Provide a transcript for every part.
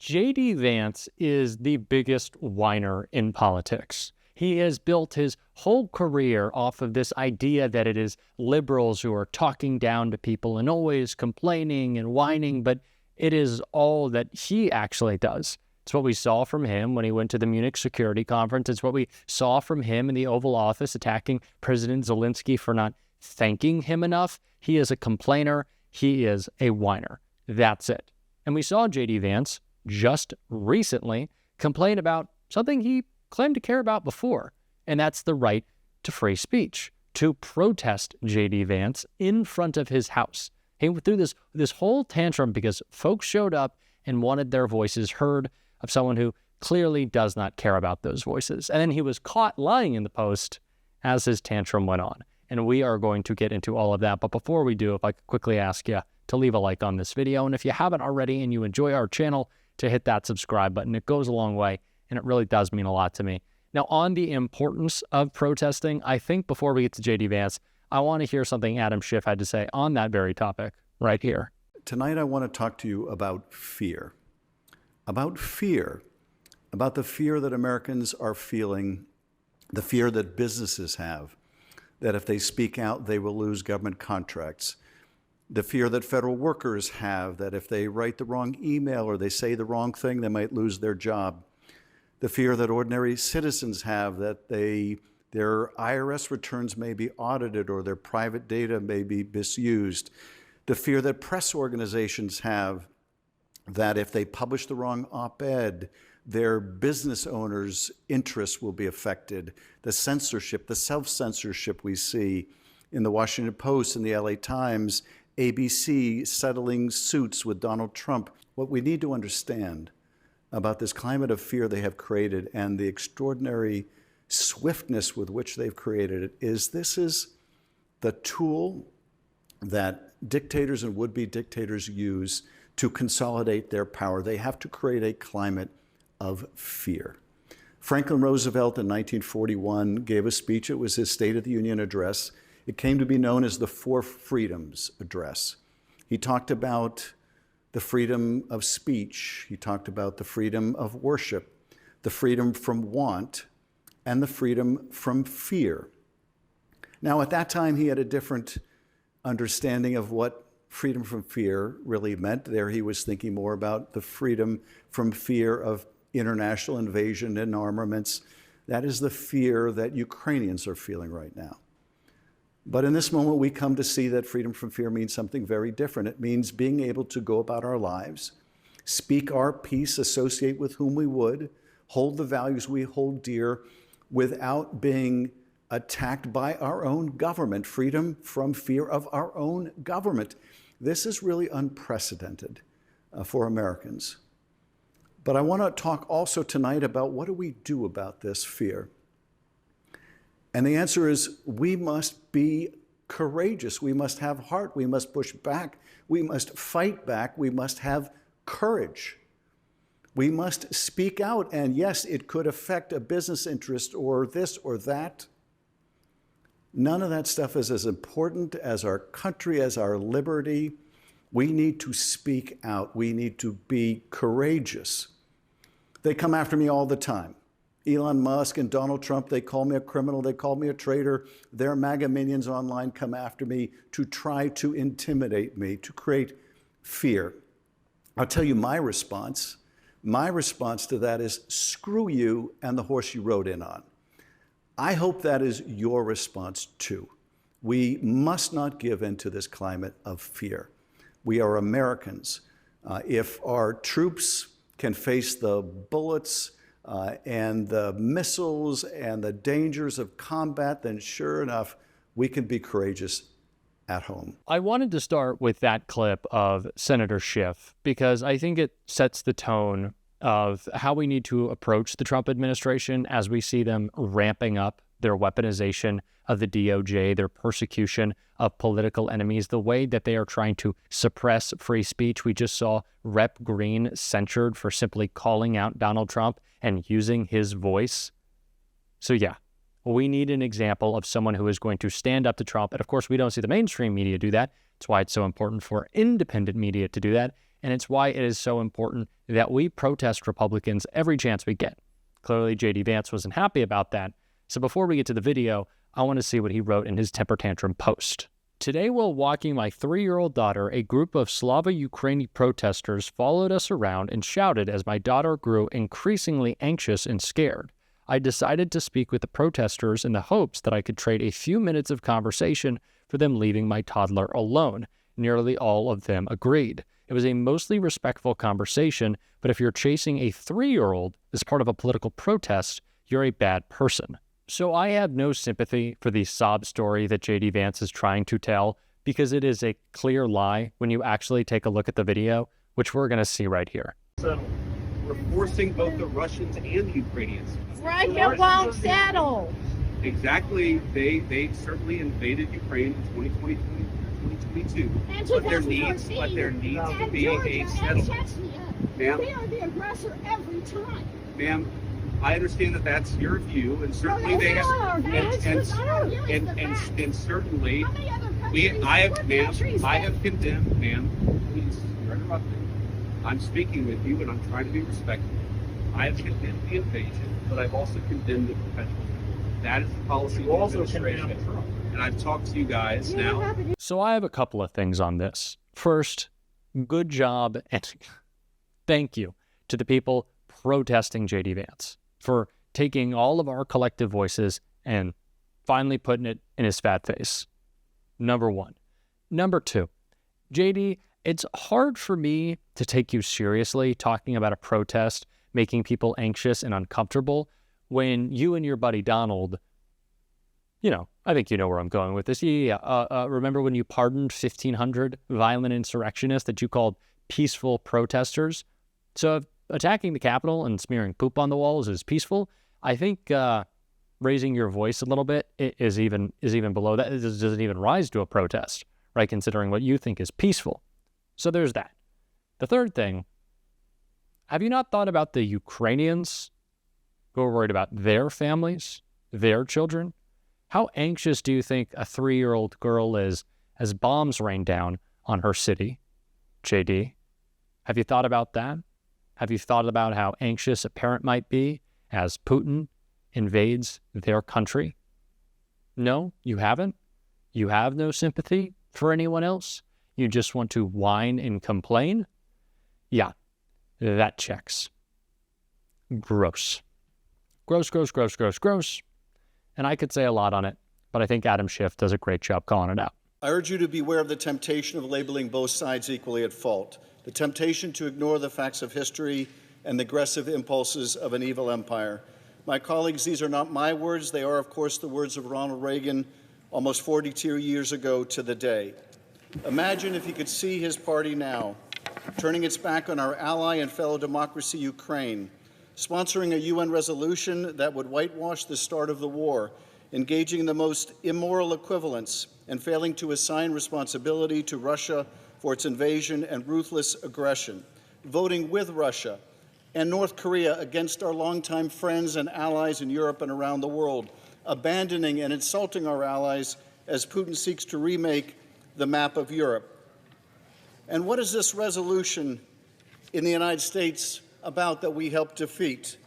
JD Vance is the biggest whiner in politics. He has built his whole career off of this idea that it is liberals who are talking down to people and always complaining and whining, but it is all that he actually does. It's what we saw from him when he went to the Munich Security Conference. It's what we saw from him in the Oval Office attacking President Zelensky for not thanking him enough. He is a complainer. He is a whiner. That's it. And we saw JD Vance just recently complain about something he claimed to care about before, and that's the right to free speech, to protest JD Vance in front of his house. He went through this whole tantrum because folks showed up and wanted their voices heard of someone who clearly does not care about those voices. And then he was caught lying in the post as his tantrum went on. And we are going to get into all of that. But before we do, if I could quickly ask you to leave a like on this video. And if you haven't already and you enjoy our channel, to hit that subscribe button. It goes a long way, and it really does mean a lot to me. Now, on the importance of protesting, I think before we get to JD Vance, I want to hear something Adam Schiff had to say on that very topic right here. Tonight, I want to talk to you about fear. About the fear that Americans are feeling, the fear that businesses have, that if they speak out, they will lose government contracts. The fear that federal workers have, that if they write the wrong email or they say the wrong thing, they might lose their job. The fear that ordinary citizens have, that their IRS returns may be audited or their private data may be misused. The fear that press organizations have, that if they publish the wrong op-ed, their business owners' interests will be affected. The censorship, the self-censorship we see in the Washington Post and the LA Times, ABC settling suits with Donald Trump. What we need to understand about this climate of fear they have created and the extraordinary swiftness with which they've created it is this is the tool that dictators and would-be dictators use to consolidate their power. They have to create a climate of fear. Franklin Roosevelt in 1941 gave a speech. It was his State of the Union address. It came to be known as the Four Freedoms Address. He talked about the freedom of speech. He talked about the freedom of worship, the freedom from want, and the freedom from fear. Now, at that time, he had a different understanding of what freedom from fear really meant. There he was thinking more about the freedom from fear of international invasion and armaments. That is the fear that Ukrainians are feeling right now. But in this moment, we come to see that freedom from fear means something very different. It means being able to go about our lives, speak our piece, associate with whom we would, hold the values we hold dear without being attacked by our own government, freedom from fear of our own government. This is really unprecedented for Americans. But I want to talk also tonight about what do we do about this fear? And the answer is we must be courageous. We must have heart. We must push back. We must fight back. We must have courage. We must speak out. And yes, it could affect a business interest or this or that. None of that stuff is as important as our country, as our liberty. We need to speak out. We need to be courageous. They come after me all the time. Elon Musk and Donald Trump, they call me a criminal, they call me a traitor. Their MAGA minions online come after me to try to intimidate me, to create fear. I'll tell you my response. My response to that is screw you and the horse you rode in on. I hope that is your response too. We must not give in to this climate of fear. We are Americans. If our troops can face the bullets and the missiles and the dangers of combat, then sure enough, we can be courageous at home. I wanted to start with that clip of Senator Schiff because I think it sets the tone of how we need to approach the Trump administration as we see them ramping up their weaponization of the DOJ, their persecution of political enemies, the way that they are trying to suppress free speech. We just saw Rep. Green censured for simply calling out Donald Trump and using his voice. So yeah, we need an example of someone who is going to stand up to Trump. And of course, we don't see the mainstream media do that. That's why it's so important for independent media to do that. and it's why it is so important that we protest Republicans every chance we get. Clearly, JD Vance wasn't happy about that, so before we get to the video, I want to see what he wrote in his temper tantrum post. Today, while walking my 3-year-old daughter, a group of Slava-Ukraini protesters followed us around and shouted as my daughter grew increasingly anxious and scared. I decided to speak with the protesters in the hopes that I could trade a few minutes of conversation for them leaving my toddler alone. Nearly all of them agreed. It was a mostly respectful conversation, but if you're chasing a 3-year-old as part of a political protest, you're a bad person. So I have no sympathy for the sob story that JD Vance is trying to tell, because it is a clear lie when you actually take a look at the video, which we're going to see right here. So we're forcing both the Russians and the Ukrainians. Right here won't settle. Exactly. They certainly invaded Ukraine in 2022. And But there needs to be a settlement. Ma'am? They are the aggressor every time. Ma'am, I understand that that's your view, and certainly they have, and certainly I have condemned, ma'am, please, you're interrupting. I'm speaking with you and I'm trying to be respectful. I have condemned the invasion, but I've also condemned the perpetual. That is the policy of the administration. And I've talked to you guys now. So I have a couple of things on this. First, good job and thank you to the people protesting JD Vance for taking all of our collective voices and finally putting it in his fat face. Number one. Number two, JD, it's hard for me to take you seriously talking about a protest making people anxious and uncomfortable when you and your buddy Donald, I think you know where I'm going with this. Remember when you pardoned 1,500 violent insurrectionists that you called peaceful protesters? So if attacking the Capitol and smearing poop on the walls is peaceful, I think raising your voice a little bit is even below that. It doesn't even rise to a protest, right? Considering what you think is peaceful. So there's that. The third thing, have you not thought about the Ukrainians who are worried about their families, their children? How anxious do you think a 3-year-old girl is as bombs rain down on her city? JD, have you thought about that? Have you thought about how anxious a parent might be as Putin invades their country? No, you haven't? You have no sympathy for anyone else? You just want to whine and complain? Yeah, that checks. Gross. Gross, gross, gross, gross, gross. And I could say a lot on it, but I think Adam Schiff does a great job calling it out. I urge you to beware of the temptation of labeling both sides equally at fault, the temptation to ignore the facts of history and the aggressive impulses of an evil empire. My colleagues, these are not my words. They are, of course, the words of Ronald Reagan almost 42 years ago to the day. Imagine if he could see his party now, turning its back on our ally and fellow democracy, Ukraine, sponsoring a UN resolution that would whitewash the start of the war, engaging in the most immoral equivalence, and failing to assign responsibility to Russia for its invasion and ruthless aggression, voting with Russia and North Korea against our longtime friends and allies in Europe and around the world, abandoning and insulting our allies as Putin seeks to remake the map of Europe. And what is this resolution in the United States about that we helped defeat?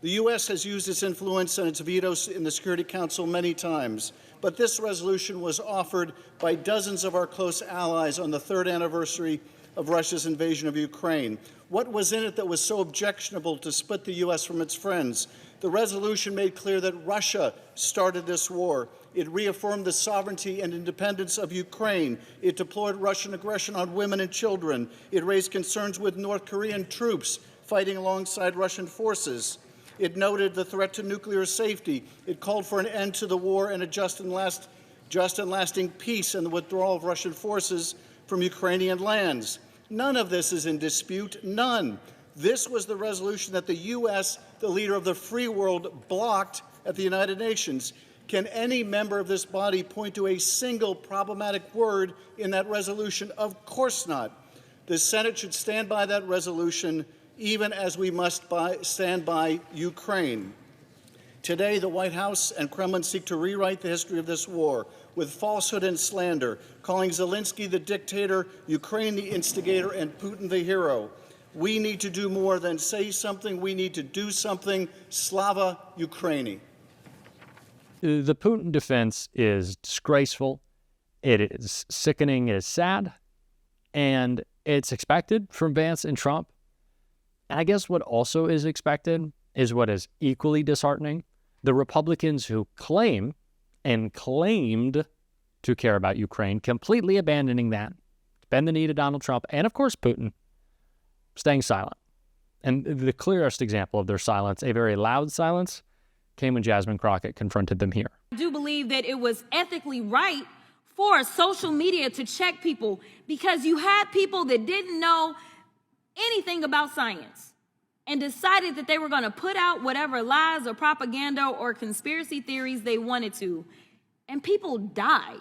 The U.S. has used its influence and its vetoes in the Security Council many times, but this resolution was offered by dozens of our close allies on the 3rd anniversary of Russia's invasion of Ukraine. What was in it that was so objectionable to split the U.S. from its friends? The resolution made clear that Russia started this war. It reaffirmed the sovereignty and independence of Ukraine. It deplored Russian aggression on women and children. It raised concerns with North Korean troops fighting alongside Russian forces. It noted the threat to nuclear safety. It called for an end to the war and a just and lasting peace and the withdrawal of Russian forces from Ukrainian lands. None of this is in dispute, none. This was the resolution that the U.S., the leader of the free world, blocked at the United Nations. Can any member of this body point to a single problematic word in that resolution? Of course not. The Senate should stand by that resolution, even as we must stand by Ukraine. Today, the White House and Kremlin seek to rewrite the history of this war with falsehood and slander, calling Zelensky the dictator, Ukraine the instigator, and Putin the hero. We need to do more than say something. We need to do something. Slava Ukraini. The Putin defense is disgraceful. It is sickening. It is sad. And it's expected from Vance and Trump. And I guess what also is expected is what is equally disheartening. The Republicans who claim and claimed to care about Ukraine completely abandoning that, bend the knee to Donald Trump and, of course, Putin, staying silent. And the clearest example of their silence, a very loud silence, came when Jasmine Crockett confronted them here. I do believe that it was ethically right for social media to check people because you had people that didn't know anything about science and decided that they were going to put out whatever lies or propaganda or conspiracy theories they wanted to. And people died.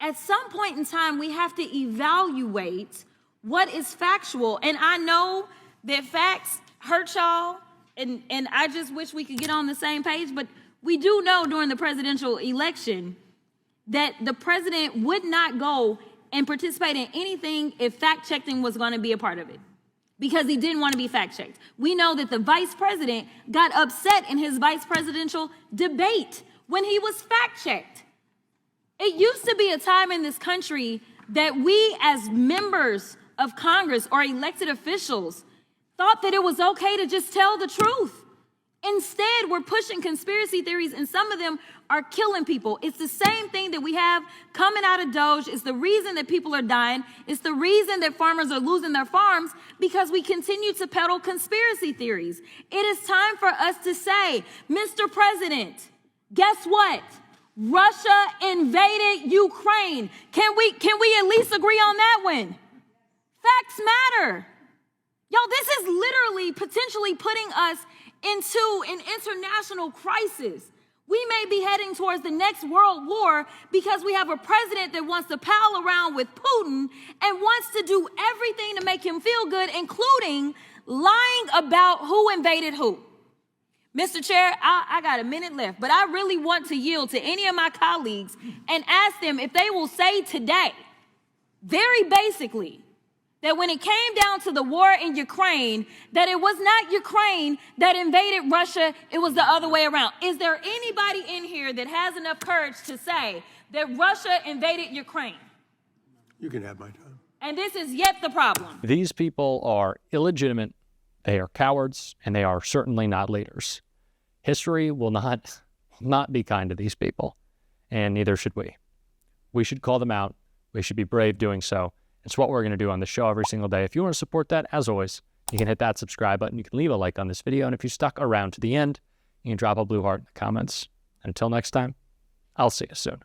At some point in time, we have to evaluate what is factual. And I know that facts hurt y'all, and I just wish we could get on the same page, but we do know during the presidential election that the president would not go and participate in anything if fact-checking was going to be a part of it, because he didn't want to be fact-checked. We know that the vice president got upset in his vice presidential debate when he was fact-checked. It used to be a time in this country that we as members of Congress or elected officials thought that it was okay to just tell the truth. Instead, we're pushing conspiracy theories, and some of them are killing people. It's the same thing that we have coming out of Doge. It's the reason that people are dying. It's the reason that farmers are losing their farms, because we continue to peddle conspiracy theories. It is time for us to say, Mr. President, guess what? Russia invaded Ukraine. Can we at least agree on that one? Facts matter. Y'all, this is literally potentially putting us into an international crisis. We may be heading towards the next world war because we have a president that wants to pal around with Putin and wants to do everything to make him feel good, including lying about who invaded who. Mr. Chair, I got a minute left, but I really want to yield to any of my colleagues and ask them if they will say today, very basically, that when it came down to the war in Ukraine, that it was not Ukraine that invaded Russia, it was the other way around. Is there anybody in here that has enough courage to say that Russia invaded Ukraine? You can have my time. And this is yet the problem. These people are illegitimate, they are cowards, and they are certainly not leaders. History will not be kind to these people, and neither should we. We should call them out. We should be brave doing so. It's what we're going to do on the show every single day. If you want to support that, as always, you can hit that subscribe button. You can leave a like on this video. And if you stuck around to the end, you can drop a blue heart in the comments. And until next time, I'll see you soon.